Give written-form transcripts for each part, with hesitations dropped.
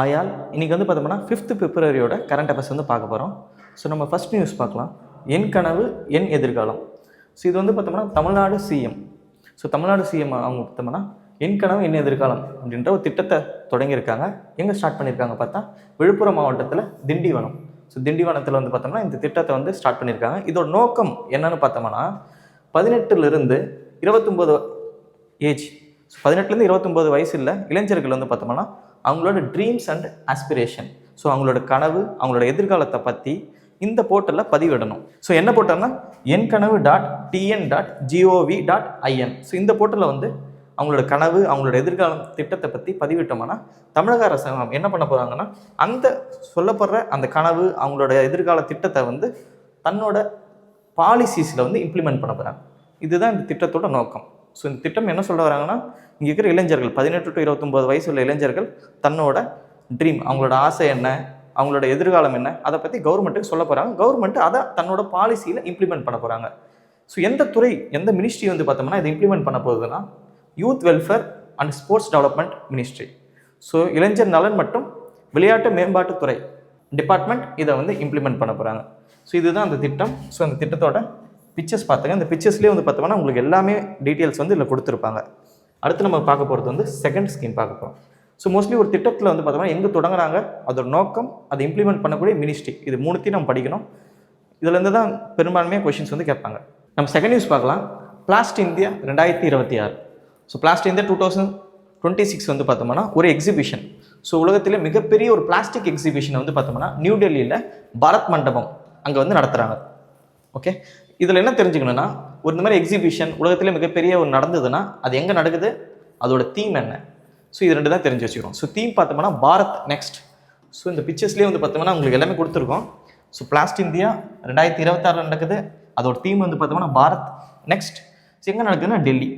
ஆயால் இன்றைக்கி வந்து பார்த்தோம்னா 5th பிப்ரவரியோட கரண்ட் அஃபேர்ஸ் வந்து பார்க்க போகிறோம். ஸோ நம்ம ஃபஸ்ட் நியூஸ் பார்க்கலாம். என் கனவு என் எதிர்காலம். ஸோ இது வந்து பார்த்தோம்னா Tamil Nadu CM. So Tamil Nadu CM அவங்க பார்த்தோம்னா என் கனவு என் எதிர்காலம் அப்படின்ற ஒரு திட்டத்தை தொடங்கியிருக்காங்க. எங்கே ஸ்டார்ட் பண்ணியிருக்காங்க பார்த்தா விழுப்புரம் மாவட்டத்தில் திண்டிவனம். ஸோ திண்டிவனத்தில் வந்து பார்த்தோம்னா இந்த திட்டத்தை வந்து ஸ்டார்ட் பண்ணியிருக்காங்க. இதோட நோக்கம் என்னன்னு பார்த்தோம்னா 18லிருந்து 29 ஏஜ், 18லேருந்து 29 வயசு இல்லை இளைஞர்கள் வந்து பார்த்தோம்னா அவங்களோட ட்ரீம்ஸ் அண்ட் ஆஸ்பிரேஷன், ஸோ அவங்களோட கனவு அவங்களோட எதிர்காலத்தை பற்றி இந்த போர்ட்டலில் பதிவிடணும். ஸோ என்ன போர்ட்டல்னா enkanavu.tn.gov.in. ஸோ இந்த போர்ட்டலில் வந்து அவங்களோட கனவு அவங்களோட எதிர்காலம் திட்டத்தை பற்றி பதிவிட்டோம்னா தமிழக அரசாங்கம் என்ன பண்ண போகிறாங்கன்னா அந்த சொல்லப்படுற அந்த கனவு அவங்களோட எதிர்கால திட்டத்தை வந்து தன்னோட பாலிசிஸில் வந்து இம்ப்ளிமெண்ட் பண்ண போகிறாங்க. இதுதான் இந்த திட்டத்தோட நோக்கம். ஸோ இந்த திட்டம் என்ன சொல்ல வராங்கன்னா இங்கே இருக்கிற இளைஞர்கள் 18 to 29 வயசு உள்ள இளைஞர்கள் தன்னோட ட்ரீம் அவங்களோட ஆசை என்ன அவங்களோட எதிர்காலம் என்ன அதை பற்றி கவர்மெண்ட்டுக்கு சொல்ல போகிறாங்க. கவர்மெண்ட் அதை தன்னோட பாலிசியில் இம்ப்ளிமெண்ட் பண்ண போகிறாங்க. ஸோ எந்த துறை எந்த மினிஸ்ட்ரி வந்து பார்த்தோம்னா இதை இம்ப்ளிமெண்ட் பண்ண போகுதுன்னா youth welfare and sports development ministry. So இளைஞர் நலன் மற்றும் விளையாட்டு மேம்பாட்டுத்துறை டிபார்ட்மெண்ட் இதை வந்து இம்ப்ளிமெண்ட் பண்ண போகிறாங்க. ஸோ இதுதான் அந்த திட்டம். ஸோ அந்த திட்டத்தோட பிக்சர்ஸ் பார்த்துங்க. இந்த பிக்சர்ஸ்லேயே வந்து பார்த்தோம்னா உங்களுக்கு எல்லாமே டீட்டெயில்ஸ் வந்து இதில் கொடுத்துருப்பாங்க. அடுத்து நம்ம பார்க்க போகிறது வந்து செகண்ட் ஸ்கீம் பார்க்க போகிறோம். ஸோ மோஸ்ட்லி ஒரு திட்டத்தில் வந்து பார்த்தோம்னா எங்கே தொடங்குறாங்க அதோட நோக்கம் அதை இம்ப்ளிமெண்ட் பண்ணக்கூடிய மினிஸ்ட்ரி இது மூணுத்தையும் நம்ம படிக்கணும். இதுலேருந்து தான் பெரும்பான்மையாக கொஷின்ஸ் வந்து கேட்பாங்க. நம்ம செகண்ட் நியூஸ் பார்க்கலாம். Blast India 2026. So blast India 2026 வந்து பார்த்தோம்னா ஒரு எக்ஸிபிஷன். ஸோ உலகத்திலே மிகப்பெரிய ஒரு பிளாஸ்டிக் எக்ஸிபிஷனை வந்து பார்த்தோம்னா நியூ டெல்லியில் பாரத் மண்டபம் அங்கே வந்து நடத்துகிறாங்க. ஓகே, இதில் என்ன தெரிஞ்சுக்கணுன்னா ஒரு இந்த மாதிரி எக்ஸிபிஷன் உலகத்திலே மிகப்பெரிய ஒரு நடந்ததுன்னா அது எங்கே நடக்குது அதோட தீம் என்ன. ஸோ இது ரெண்டு தான் தெரிஞ்சு வச்சுக்கிறோம். ஸோ தீம் பார்த்தோம்னா பாரத் நெக்ஸ்ட். ஸோ இந்த பிக்சர்ஸ்லேயே வந்து பார்த்தோம்னா உங்களுக்கு எல்லாமே கொடுத்துருக்கோம். ஸோ பிளாஸ்ட் இந்தியா 2026 நடக்குது. அதோட தீம் வந்து பார்த்தோம்னா பாரத் நெக்ஸ்ட். ஸோ எங்கே நடக்குதுன்னா டெல்லி.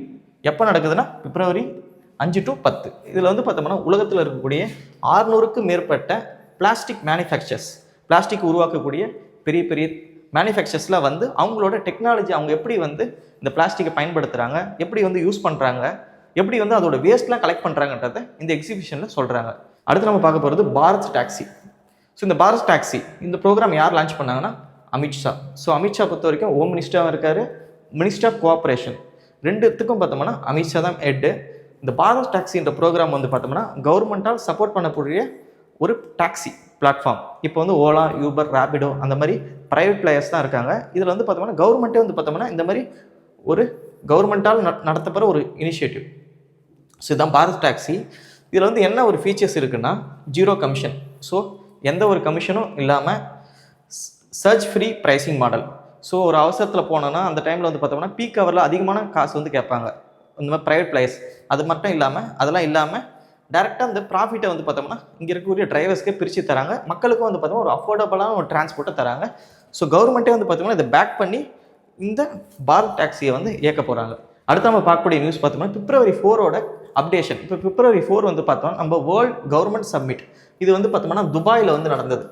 எப்போ நடக்குதுன்னா February 5 to 10. இதில் வந்து பார்த்தோம்னா உலகத்தில் இருக்கக்கூடிய 600க்கும் மேற்பட்ட பிளாஸ்டிக் மேனுஃபேக்சர்ஸ் பிளாஸ்டிக் உருவாக்கக்கூடிய பெரிய பெரிய மேனுஃபேக்சர்ஸில் வந்து அவங்களோட டெக்னாலஜி அவங்க எப்படி வந்து இந்த பிளாஸ்டிக்கை பயன்படுத்துகிறாங்க எப்படி வந்து யூஸ் பண்ணுறாங்க எப்படி வந்து அதோட வேஸ்ட்லாம் கலெக்ட் பண்ணுறாங்கன்றதை இந்த எக்ஸிபிஷனில் சொல்கிறாங்க. அடுத்து நம்ம பார்க்க போகிறது பாரத் டாக்ஸி. ஸோ இந்த பாரத் டாக்ஸி இந்த ப்ரோக்ராம் யார் லான்ச் பண்ணாங்கன்னா அமித்ஷா. ஸோ அமித்ஷா பொறுத்த வரைக்கும் ஹோம் மினிஸ்டராகவும் இருக்கார், மினிஸ்டர் ஆஃப் கோஆப்ரேஷன் ரெண்டுத்துக்கும் பார்த்தோம்னா அமித்ஷா தான் ஹெட்டு. இந்த பாரத் டாக்ஸின்ற ப்ரோக்ராம் வந்து பார்த்தோம்னா கவர்மெண்ட்டால் சப்போர்ட் பண்ணக்கூடிய ஒரு டாக்ஸி பிளாட்ஃபார்ம். இப்போ வந்து ஓலா யூபர் ரேபிடோ அந்த மாதிரி ப்ரைவேட் பிளேயர்ஸ் தான் இருக்காங்க. இதில் வந்து பார்த்தோம்னா கவர்மெண்ட்டே வந்து பார்த்தோம்னா இந்த மாதிரி ஒரு கவர்மெண்ட்டால் நடத்தப்படுற ஒரு இனிஷியேட்டிவ். ஸோ இதுதான் பாரத் டாக்ஸி. இதில் வந்து என்ன ஒரு ஃபீச்சர்ஸ் இருக்குன்னா 0 கமிஷன். ஸோ எந்த ஒரு கமிஷனும் இல்லாமல் search free pricing model. So ஒரு அவசரத்தில் போனோன்னா அந்த டைமில் வந்து பார்த்தோம்னா பீக் ஹவரில் அதிகமான காசு வந்து கேட்பாங்க இந்த மாதிரி ப்ரைவேட் பிளேயர்ஸ். அது மட்டும் இல்லாமல் அதெல்லாம் இல்லாமல் டேரெக்டாக அந்த ப்ராஃபிட்டை வந்து பார்த்தோம்னா இங்கே இருக்கக்கூடிய டிரைவர்ஸ்க்கே பிரித்து தராங்க. மக்களுக்கும் வந்து பார்த்தோம்னா ஒரு அஃபோர்டபுளான ஒரு டிரான்ஸ்போர்ட்டை தராங்க. ஸோ கவர்மெண்ட்டே வந்து பார்த்தோம்னா இதை பேக் பண்ணி இந்த பாரத் டாக்ஸியை வந்து இயக்க போகிறாங்க. அடுத்து நம்ம பார்க்கக்கூடிய நியூஸ் பார்த்தோம்னா February 4 அப்டேஷன். இப்போ February 4 வந்து பார்த்தோம்னா நம்ம வேர்ல்ட் கவர்மெண்ட் சம்மிட் இது வந்து பார்த்தோம்னா துபாயில் வந்து நடந்தது.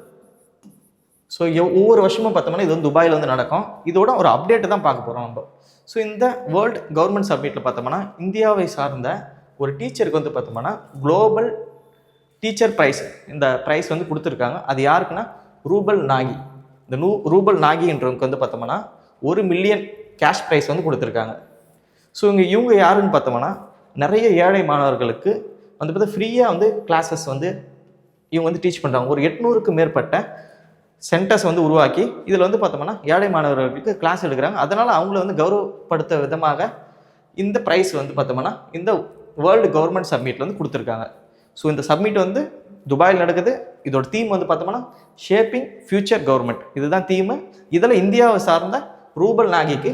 ஸோ ஒவ்வொரு வருஷமும் பார்த்தோம்னா இது வந்து துபாயில் வந்து நடக்கும். இதோட ஒரு அப்டேட்டு தான் பார்க்க போகிறோம் நம்ம. ஸோ இந்த வேர்ல்டு கவர்மெண்ட் சம்மிட்டில் பார்த்தோம்னா இந்தியாவை சார்ந்த ஒரு டீச்சருக்கு வந்து பார்த்தோம்னா குளோபல் டீச்சர் ப்ரைஸ் இந்த ப்ரைஸ் வந்து கொடுத்துருக்காங்க. அது யாருக்குன்னா ரூபல் நாகி. இந்த ரூபல் நாகின்றவங்க வந்து பார்த்தோம்னா 1 மில்லியன் கேஷ் ப்ரைஸ் வந்து கொடுத்துருக்காங்க. ஸோ இவங்க யாருன்னு பார்த்தோம்னா நிறைய ஏழை மாணவர்களுக்கு வந்து பார்த்தா ஃப்ரீயாக வந்து கிளாஸஸ் வந்து இவங்க வந்து டீச் பண்ணுறாங்க. ஒரு 800க்கும் மேற்பட்ட சென்டர்ஸ் வந்து உருவாக்கி இதில் வந்து பார்த்தோம்னா ஏழை மாணவர்களுக்கு கிளாஸ் எடுக்கிறாங்க. அதனால் அவங்கள வந்து கௌரவப்படுத்த விதமாக இந்த ப்ரைஸ் வந்து பார்த்தோம்னா இந்த வேர்ல்டு கவர்மெண்ட் சம்மிட்டில் வந்து கொடுத்துருக்காங்க. ஸோ இந்த சம்மிட் வந்து துபாயில் நடக்குது. இதோட தீம் வந்து பார்த்தோம்னா ஷேப்பிங் ஃபியூச்சர் கவர்மெண்ட் இதுதான் தீமு. இதில் இந்தியாவை சார்ந்த ரூபல் நாகிக்கு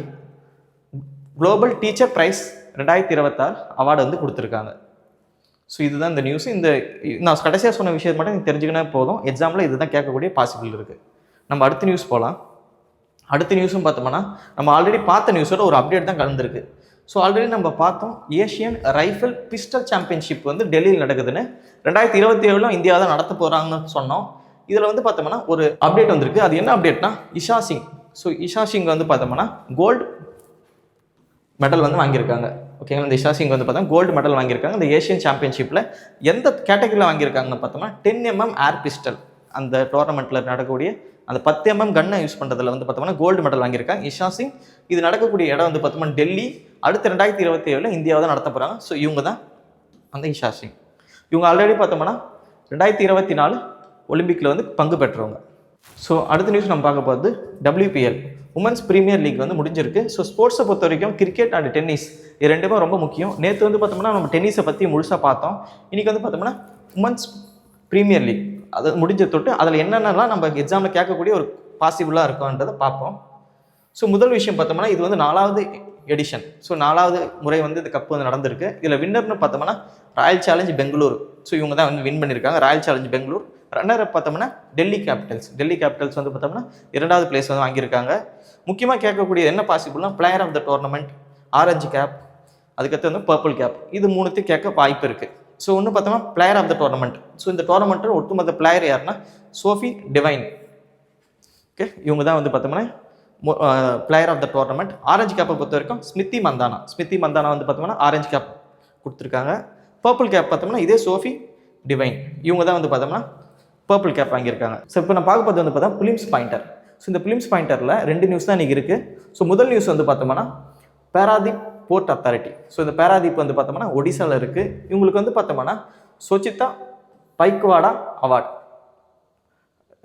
குளோபல் டீச்சர் ப்ரைஸ் 2026 அவார்டு வந்து கொடுத்துருக்காங்க. ஸோ இதுதான் இந்த நியூஸ். இந்த நான் கடைசியாக சொன்ன விஷயத்தை மட்டும் நீங்கள் தெரிஞ்சுக்கினா போதும். எக்ஸாம்பிள் இதுதான் கேட்கக்கூடிய பாசிபிள் இருக்குது. நம்ம அடுத்த நியூஸ் போகலாம். அடுத்த நியூஸும் பார்த்தோம்னா நம்ம ஆல்ரெடி பார்த்த நியூஸோட ஒரு அப்டேட் தான் கலந்துருக்கு. ஸோ ஆல்ரெடி நம்ம பார்த்தோம் ஏஷியன் ரைஃபிள் பிஸ்டல் சாம்பியன்ஷிப் வந்து டெல்லியில் நடக்குதுன்னு 2027 இந்தியா தான் நடத்த போகிறாங்கன்னு சொன்னோம். இதில் வந்து பார்த்தோம்னா ஒரு அப்டேட் வந்திருக்கு. அது என்ன அப்டேட்னா இஷா சிங். ஸோ இஷா சிங் வந்து பார்த்தோம்னா கோல்டு மெடல் வந்து வாங்கியிருக்காங்க. ஓகேங்களா, இந்த இஷா சிங் வந்து பார்த்தா கோல்டு மெடல் வாங்கியிருக்காங்க. இந்த ஏஷியன் சாம்பியன்ஷிப்பில் எந்த கேட்டகரியில் வாங்கியிருக்காங்கன்னு பார்த்தோம்னா 10mm ஏர் பிஸ்டல், அந்த டோர்னமெண்ட்டில் நடக்கக்கூடிய அந்த 10mm கன்னை யூஸ் பண்ணுறதுல வந்து பார்த்தோம்னா கோல்டு மெடல் வாங்கியிருக்காங்க இஷா சிங். இது நடக்கக்கூடிய இடம் வந்து பார்த்தோம்னா டெல்லி. அடுத்த 2027 இந்தியாவை தான் நடத்த போகிறாங்க. ஸோ இவங்க தான் அந்த இஷா சிங். இவங்க ஆல்ரெடி பார்த்தோம்னா 2024 ஒலிம்பிக்கில் வந்து பங்கு பெற்றவங்க. ஸோ அடுத்த நியூஸ் நம்ம பார்க்க போகிறது WPL உமன்ஸ் ப்ரீமியர் லீக் வந்து முடிஞ்சிருக்கு. ஸோ ஸ்போர்ட்ஸை பொறுத்த வரைக்கும் கிரிக்கெட் அண்ட் டென்னிஸ் இது ரெண்டுமே ரொம்ப முக்கியம். நேற்று வந்து பார்த்தோம்னா நம்ம டென்னிஸை பற்றி முழுசாக பார்த்தோம். இன்றைக்கி வந்து பார்த்தோம்னா உமன்ஸ் ப்ரீமியர் லீக் அது முடிஞ்ச தொட்டு அதில் என்னென்னலாம் நம்ம எக்ஸாமில் கேட்கக்கூடிய ஒரு பாசிபிளாக இருக்கும்ன்றதை பார்ப்போம். ஸோ முதல் விஷயம் பார்த்தோம்னா இது வந்து 4வது எடிஷன். ஸோ 4வது முறை வந்து இந்த கப்பு வந்து நடந்திருக்கு. இதில் வின்னர்னு பார்த்தோம்னா ராயல் சேலஞ்ச் பெங்களூர். ஸோ இவங்க தான் வந்து வின் பண்ணியிருக்காங்க, ராயல் சேலஞ்ச் பெங்களூர். ரன்னர் பார்த்தோம்னா டெல்லி கேபிட்டல்ஸ் வந்து பார்த்தோம்னா 2வது பிளேஸ் வந்து வாங்கியிருக்காங்க. முக்கியமாக கேட்கக்கூடிய என்ன பாசிபிள்னா player of the tournament, orange cap, அதுக்கடுத்து வந்து பர்பிள் கேப், இது மூணுத்தையும் கேட்க வாய்ப்பு இருக்குது. ஸோ ஒன்று பார்த்தோம்னா player of the tournament. So இந்த டோர்னமெண்ட்டில் ஒட்டுமொத்த பிளேயர் யாருன்னா சோஃபி டிவைன். ஓகே, இவங்க தான் வந்து பார்த்தோம்னா player of the tournament. Orange கேப்பை பொறுத்த வரைக்கும் ஸ்மிருதி மந்தானா வந்து பார்த்தோம்னா ஆரஞ்சு கேப் கொடுத்துருக்காங்க. பர்பிள் கேப் பார்த்தோம்னா இதே சோஃபி டிவைன், இவங்க தான் வந்து பார்த்தோம்னா பர்பிள் கேப் வாங்கியிருக்காங்க. ஸோ இப்போ நான் பார்க்க பார்த்து வந்து பார்த்தா பிலிம்ஸ் பாயிண்டர். ஸோ இந்த பிலிம்ஸ் பாயிண்டரில் 2 நியூஸ் தான் இன்றைக்கி இருக்குது. ஸோ முதல் நியூஸ் வந்து பார்த்தோம்னா பாராதீப் போர்ட் அத்தாரிட்டி. ஸோ இந்த பாராதீப் வந்து பார்த்தோம்னா ஒடிசாவில் இருக்குது. இவங்களுக்கு வந்து பார்த்தோம்னா சுச்சிதா பைக்வாடா அவார்ட்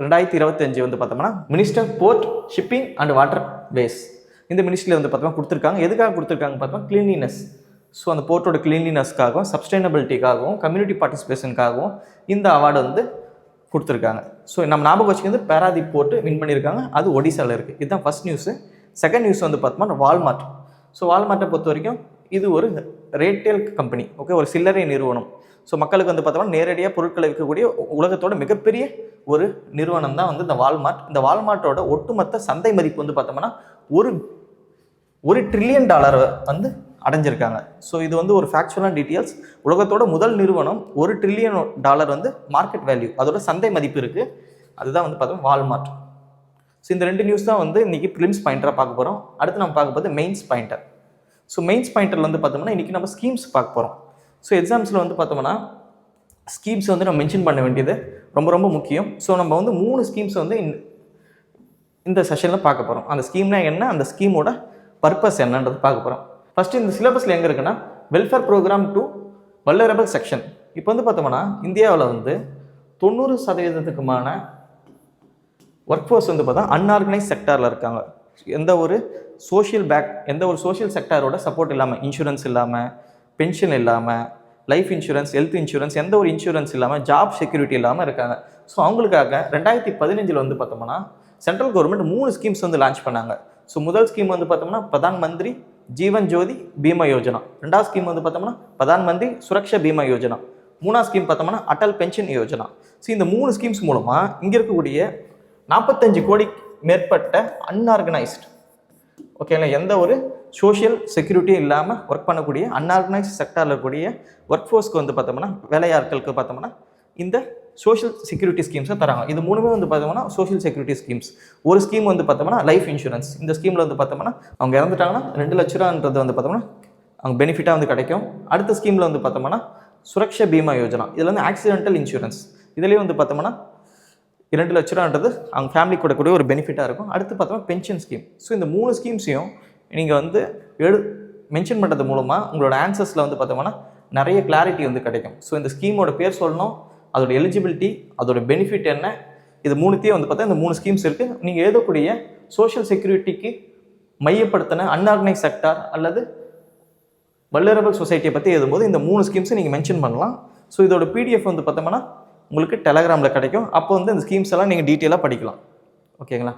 2025 வந்து பார்த்தோம்னா minister port shipping and waterways இந்த மினிஸ்ட்ரியில் வந்து பார்த்தோம்னா கொடுத்துருக்காங்க. எதுக்காக கொடுத்துருக்காங்க பார்த்தோம்னா கிளீன்லினஸ். ஸோ அந்த போர்ட்டோட கிளீன்லினஸ்க்காகவும் சஸ்டைனபிலிட்டிக்காகவும் கம்யூனிட்டி பார்ட்டிசிபேஷனுக்காகவும் இந்த அவார்டு வந்து கொடுத்துருக்காங்க. ஸோ நம்ம ஞாபகம் வச்சுக்கிறது பாராதீப் போட்டு வின் பண்ணியிருக்காங்க, அது ஒடிசாவில் இருக்குது. இதுதான் ஃபர்ஸ்ட் நியூஸு. செகண்ட் நியூஸ் வந்து பார்த்தோம்னா வால்மார்ட். ஸோ வால்மார்ட்டை பொறுத்த வரைக்கும் இது ஒரு ரீட்டெயில் கம்பெனி. ஓகே, ஒரு சில்லறை நிறுவனம். ஸோ மக்களுக்கு வந்து பார்த்தோம்னா நேரடியாக பொருட்களை விற்கக்கூடிய உலகத்தோட மிகப்பெரிய ஒரு நிறுவனம் தான் வந்து இந்த வால்மார்ட். இந்த வால்மார்ட்டோட ஒட்டுமொத்த சந்தை மதிப்பு வந்து பார்த்தோம்னா ஒரு ட்ரில்லியன் டாலர் வந்து அடைஞ்சிருக்காங்க. ஸோ இது வந்து ஒரு ஃபேக்சுவலான டீட்டெயில்ஸ். உலகத்தோட முதல் நிறுவனம் $1 ட்ரில்லியன் வந்து மார்க்கெட் வேல்யூ, அதோட சந்தை மதிப்பு இருக்குது. அதுதான் வந்து பார்த்தோம் வால்மார்ட். ஸோ இந்த 2 நியூஸ் தான் வந்து இன்றைக்கி ப்ரிலிம்ஸ் பாயிண்டராக பார்க்க போகிறோம். அடுத்து நம்ம பார்க்க போகிறது மெயின்ஸ் பாயிண்டர். ஸோ மெயின்ஸ் பாயிண்டரில் வந்து பார்த்தோம்னா இன்றைக்கி நம்ம ஸ்கீம்ஸ் பார்க்க போகிறோம். ஸோ எக்ஸாம்ஸில் வந்து பார்த்தோம்னா ஸ்கீம்ஸ் வந்து நம்ம மென்ஷன் பண்ண வேண்டியது ரொம்ப ரொம்ப முக்கியம். ஸோ நம்ம வந்து 3 ஸ்கீம்ஸ் வந்து இந்த செஷனில் பார்க்க போகிறோம். அந்த ஸ்கீம்னா என்ன, அந்த ஸ்கீமோட பர்பஸ் என்னன்றது பார்க்க போகிறோம். ஃபஸ்ட்டு இந்த சிலபஸில் எங்கே இருக்குன்னா welfare programme to vulnerable section. இப்போ வந்து பார்த்தோம்னா இந்தியாவில் வந்து 90% ஒர்க் ஃபோர்ஸ் வந்து பார்த்தா அன்ஆர்கனைஸ் செக்டாரில் இருக்காங்க. எந்த ஒரு சோஷியல் செக்டாரோட சப்போர்ட் இல்லாமல், இன்சூரன்ஸ் இல்லாமல், பென்ஷன் இல்லாமல், லைஃப் இன்சூரன்ஸ், ஹெல்த் இன்சூரன்ஸ், எந்த ஒரு இன்சூரன்ஸ் இல்லாமல், ஜாப் செக்யூரிட்டி இல்லாமல் இருக்காங்க. ஸோ அவங்களுக்காக 2015 வந்து பார்த்தோம்னா சென்ட்ரல் கவர்மெண்ட் 3 ஸ்கீம்ஸ் வந்து லான்ச் பண்ணாங்க. ஸோ முதல் ஸ்கீம் வந்து பார்த்தோம்னா பிரதான் மந்திரி ஜீவன் ஜோதி பீமா யோஜனா. 2வது ஸ்கீம் வந்து பார்த்தோம்னா பிரதான் மந்திரி சுரக்ஷா பீமா யோஜனா. 3வது ஸ்கீம் பார்த்தோம்னா அட்டல் பென்ஷன் யோஜனா. ஸோ இந்த 3 ஸ்கீம்ஸ் மூலமாக இங்கே இருக்கக்கூடிய 45 கோடி மேற்பட்ட அன்ஆர்கனைஸ்ட், ஓகேங்களா, எந்த ஒரு சோஷியல் செக்யூரிட்டியும் இல்லாமல் ஒர்க் பண்ணக்கூடிய அன்ஆர்கனைஸ்ட் செக்டாரில் இருக்கக்கூடிய ஒர்க் ஃபோர்ஸ்க்கு வந்து பார்த்தோம்னா வேலையாட்களுக்கு பார்த்தோம்னா இந்த சோஷியல் செக்யூரிட்டி ஸ்கீம்ஸை தராங்க. இது 3மே வந்து பார்த்தோம்னா சோஷியல் செக்யூரிட்டி ஸ்கீம்ஸ். ஒரு ஸ்கீம் வந்து பார்த்தோம்னா லைஃப் இன்சூரன்ஸ். இந்த ஸ்கீமில் வந்து பார்த்தோம்னா அவங்க இறந்துட்டாங்கன்னா 2 லட்ச ரூபான்றது வந்து பார்த்தோம்னா அவங்க பெனிஃபிட்டாக வந்து கிடைக்கும். அடுத்த ஸ்கீமில் வந்து பார்த்தோம்னா சுரக்ஷா பீமா யோஜனா. இதில் வந்து ஆக்சிடென்டல் இன்சூரன்ஸ். இதுலேயும் வந்து பார்த்தோம்னா 2 லட்ச ரூபான்றது அவங்க ஃபேமிலி கூடக்கூடிய ஒரு பெனிஃபிட்டாக இருக்கும். அடுத்து பார்த்தோம்னா பென்ஷன் ஸ்கீம். ஸோ இந்த 3 ஸ்கீம்ஸையும் நீங்கள் வந்து மென்ஷன் பண்ணுறது மூலமாக உங்களோட ஆன்சர்ஸில் வந்து பார்த்தோம்னா நிறைய கிளாரிட்டி வந்து கிடைக்கும். ஸோ இந்த ஸ்கீமோட பேர் சொல்லணும், அதோட எலிஜிபிலிட்டி, அதோட பெனிஃபிட் என்ன, இது 3த்தையும் வந்து பார்த்தா இந்த 3 ஸ்கீம்ஸ் இருக்குது. நீங்கள் எழுதக்கூடிய சோஷியல் செக்யூரிட்டிக்கு மையப்படுத்தின அன்ஆர்கனைஸ் செக்டார் அல்லது வல்னரபிள் சொசைட்டியை பற்றி எழுதும்போது இந்த 3 ஸ்கீம்ஸை நீங்கள் மென்ஷன் பண்ணலாம். ஸோ இதோட பிடிஎஃப் வந்து பார்த்தோம்னா உங்களுக்கு டெலகிராமில் கிடைக்கும். அப்போ வந்து இந்த ஸ்கீம்ஸ் எல்லாம் நீங்கள் டீட்டெயிலாக படிக்கலாம். ஓகேங்களா.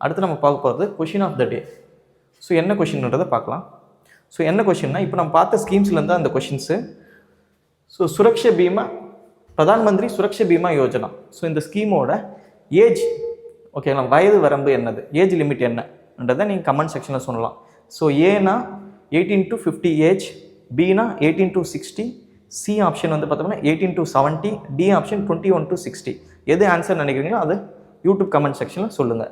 அடுத்து நம்ம பார்க்க போகிறது question of the day. So என்ன கொஷின்ன்றதை பார்க்கலாம். ஸோ என்ன கொஷின்னா இப்போ நம்ம பார்த்த ஸ்கீம்ஸ்லேருந்து தான் அந்த questions. So Suraksha Bima Pradhan Mantri Suraksha Bima Yojana. So இந்த ஸ்கீமோட ஏஜ், ஓகேங்களா, வயது வரம்பு என்னது, ஏஜ் லிமிட் என்னன்றதை நீங்கள் கமெண்ட் செக்ஷனில் சொல்லலாம். ஸோ ஏனா 18 to 50 age, Bina 18 to 60, C option வந்து பார்த்தோம்னா 18 to 70, டி ஆப்ஷன் 21 to 60. எது ஆன்சர் நினைக்கிறீங்களோ அது யூடியூப் கமெண்ட் செக்ஷனில் சொல்லுங்கள்.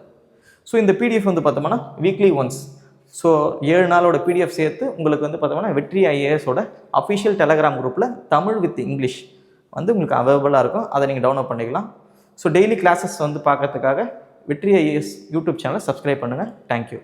ஸோ இந்த பிடிஎஃப் வந்து பார்த்தோம்னா வீக்லி ஒன்ஸ் ஸோ 7 நாளோட பிடிஎஃப் சேர்த்து உங்களுக்கு வந்து பார்த்தோம்னா வெற்றி ஐஏஎஸோட அஃபிஷியல் டெலகிராம் குரூப்பில் தமிழ் வித் இங்கிலீஷ் வந்து உங்களுக்கு அவைலபிளாக இருக்கும். அதை நீங்கள் டவுன்லோட் பண்ணிக்கலாம். ஸோ டெய்லி கிளாஸஸ் வந்து பார்க்கறதுக்காக வெற்றி ஐஏஎஸ் யூடியூப் சேனலை சப்ஸ்கிரைப் பண்ணுங்கள். தேங்க்யூ.